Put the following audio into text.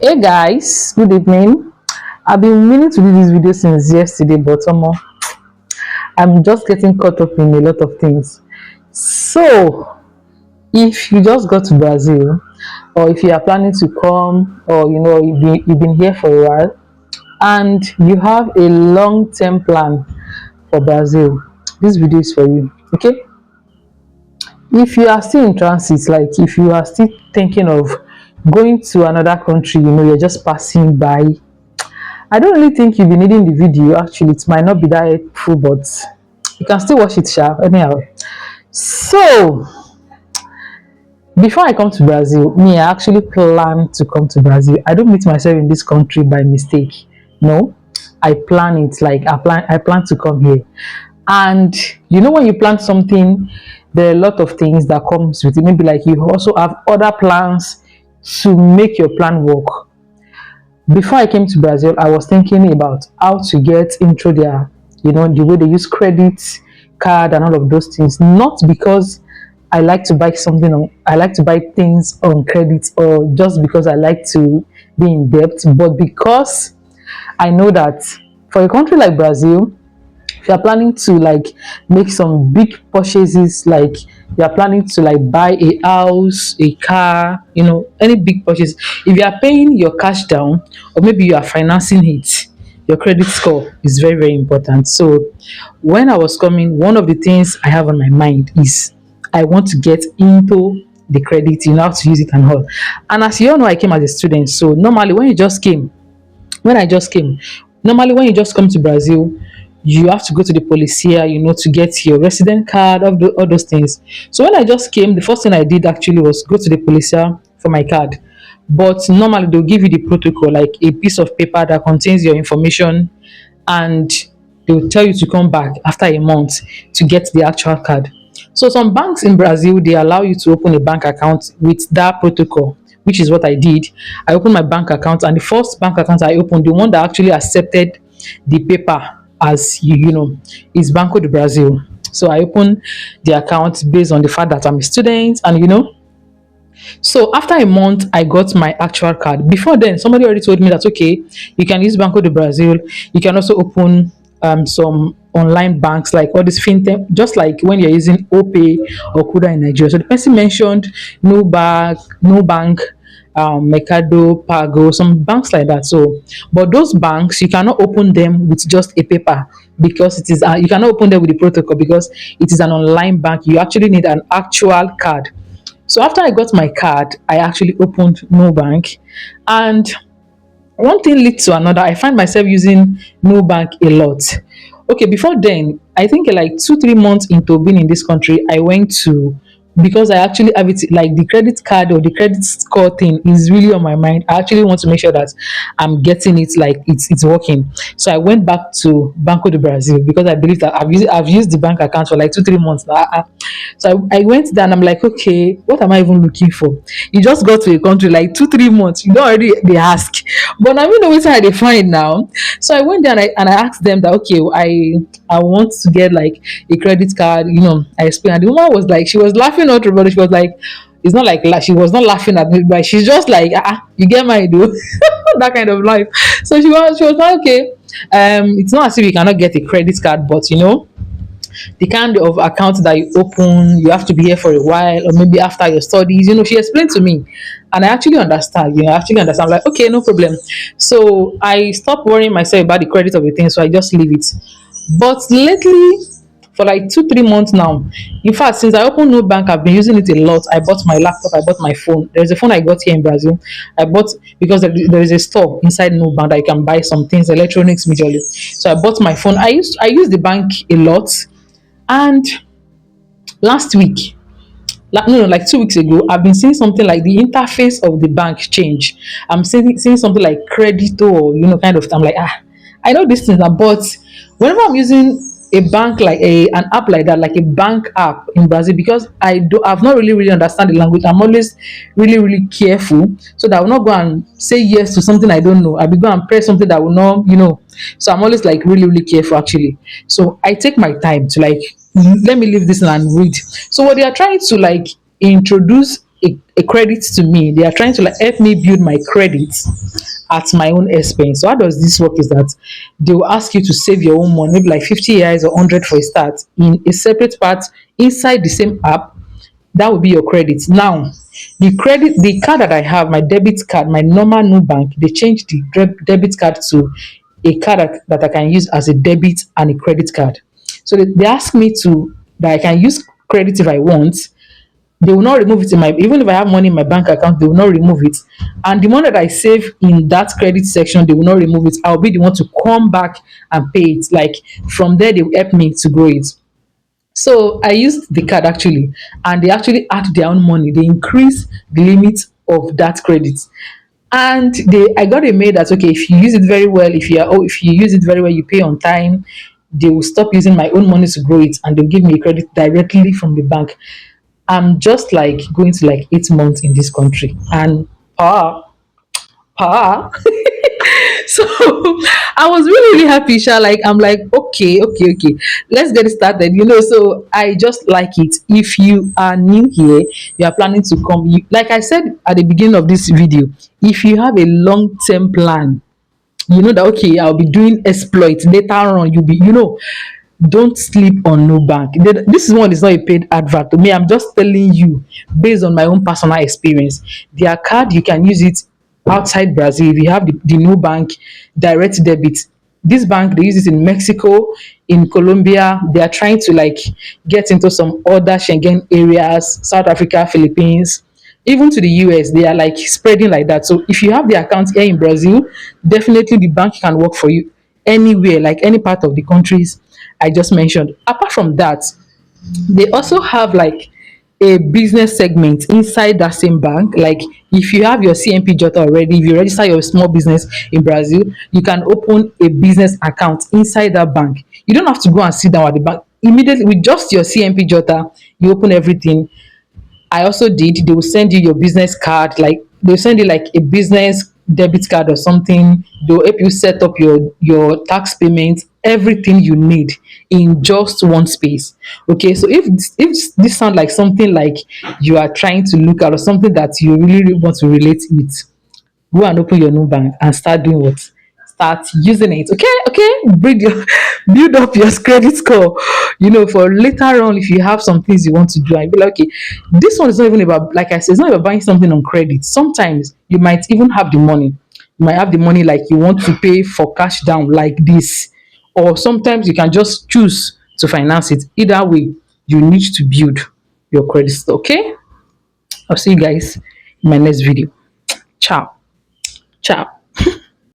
Hey guys, good evening. I've been meaning to do this video since yesterday, but I'm just getting caught up in a lot of things. So, if you just got to Brazil, or if you are planning to come, or you've been here for a while, and you have a long-term plan for Brazil, this video is for you. Okay? If you are still in transit, like if you are still thinking of going to another country, you're just passing by, I don't really think you'll be needing the video. Actually, it might not be that helpful, but you can still watch it, sha. Anyhow. So, before I come to Brazil, I actually plan to come to Brazil. I don't meet myself in this country by mistake. No, I plan it. Like I plan to come here. And when you plan something, there are a lot of things that comes with it. Maybe like you also have other plans to make your plan work. Before I came to Brazil, I was thinking about how to get into the way they use credit card and all of those things. Not because I like to buy things on credit, or just because I like to be in debt, but because I know that for a country like Brazil, if you're planning to like make some big purchases, like you're planning to like buy a house, a car, any big purchase, if you are paying your cash down, or maybe you are financing it, your credit score is very, very important. So when I was coming, one of the things I have on my mind is I want to get into the credit, how to use it and all. And as you all know, I came as a student. So normally when I just came, normally when you just come to Brazil, you have to go to the police here, to get your resident card, all those things. So when I just came, the first thing I did actually was go to the police here for my card. But normally they'll give you the protocol, like a piece of paper that contains your information, and they will tell you to come back after a month to get the actual card. So some banks in Brazil, they allow you to open a bank account with that protocol, which is what I did. I opened my bank account, and the first bank account I opened, the one that actually accepted the paper as is Banco do Brasil. So I opened the account based on the fact that I'm a student, and so after a month, I got my actual card. Before then, somebody already told me that okay, you can use Banco do Brazil. You can also open some online banks like all this fintech, just like when you're using OPay or Kuda in Nigeria. So the person mentioned no bank, Mercado, Pago, some banks like that. So, but those banks you cannot open them with just a paper, because it is you cannot open them with the protocol because it is an online bank. You actually need an actual card. So after I got my card, I actually opened no bank, and one thing leads to another. I find myself using no bank a lot. Okay, before then, I think like 2 3 months into being in this country, I went to, because I actually have it, like the credit card or the credit score thing is really on my mind. I actually want to make sure that I'm getting it, like it's working. So I went back to Banco do Brazil because I believe that I've used the bank account for like 2 3 months now. So I went there and I'm like, okay, what am I even looking for? You just got to a country like 2 3 months, you don't already they ask. But I know which I they find now. So I went there and I asked them that okay, I want to get like a credit card. I explained. And the woman was like, she was laughing out about. She was like, it's not like she was not laughing at me, but she's just like, you get my do that kind of life. So she was like, okay, it's not as if you cannot get a credit card, but the kind of account that you open, you have to be here for a while, or maybe after your studies. She explained to me, and I actually understand. I actually understand. I'm like, okay, no problem. So I stopped worrying myself about the credit of the thing, so I just leave it. But lately, for like 2 3 months now, in fact, since I opened no bank, I've been using it a lot. I bought my laptop, I bought my phone. There's a phone I got here in Brazil. I bought because there is a store inside no bank that you can buy some things, electronics majorly. So I bought my phone. I use the bank a lot. And last week, no, like 2 weeks ago, I've been seeing something like the interface of the bank change. I'm seeing something like credit, or kind of. I'm like, I know these things now, but whenever I'm using a bank like an app like that, like a bank app in Brazil, because I've not really understand the language. I'm always really careful, so that I will not go and say yes to something I don't know. I'll be go and press something that will not. So I'm always like really careful actually. So I take my time to like let me leave this and read. So what they are trying to like introduce a credit to me. They are trying to like help me build my credit at my own expense. So how does this work is that they will ask you to save your own money, maybe like 50 years or 100 for a start in a separate part inside the same app. That would be your credit. Now, the card that I have, my debit card, my normal new bank, they changed the debit card to a card that I can use as a debit and a credit card. So they ask me to that I can use credit if I want. They will not remove it in my, even if I have money in my bank account, they will not remove it. And the money that I save in that credit section, they will not remove it. I'll be the one to come back and pay it. Like from there, they will help me to grow it. So I used the card actually, and they actually add their own money. They increase the limit of that credit. And I got a mail that okay, if you use it very well, if you use it very well, you pay on time, they will stop using my own money to grow it and they'll give me a credit directly from the bank. I'm just like going to like 8 months in this country. And pa, so I was really, really happy, Sha. Like I'm like, okay, let's get it started. So I just like it. If you are new here, you are planning to come. Like I said at the beginning of this video, if you have a long-term plan, you know that okay, I'll be doing exploits later on. Don't sleep on no bank. This is one is not a paid advert to me. I'm just telling you based on my own personal experience. Their card, you can use it outside Brazil. If you have the new bank direct debit, this bank they use it in Mexico, in Colombia. They are trying to like get into some other Schengen areas, South Africa, Philippines, even to the US. They are like spreading like that. So if you have the account here in Brazil, definitely the bank can work for you anywhere, like any part of the countries I just mentioned. Apart from that, they also have like a business segment inside that same bank. Like if you have your CMP Jota already, if you register your small business in Brazil, you can open a business account inside that bank. You don't have to go and sit down at the bank. Immediately with just your CMP Jota, you open everything. I also did. They will send you your business card, like they'll send you like a business debit card or something. They'll help you set up your tax payments, everything you need in just one space. Okay, so if this sounds like something like you are trying to look at or something that you really, really want to relate with, go and open your new bank and start doing what? Start using it. Okay, build up your credit score. For later on, if you have some things you want to do, and be like, okay, this one is not even about, like I said, it's not about buying something on credit. Sometimes you might even have the money. You might have the money like you want to pay for cash down like this, or sometimes you can just choose to finance it. Either way, you need to build your credit score. Okay, I'll see you guys in my next video. Ciao. Ciao.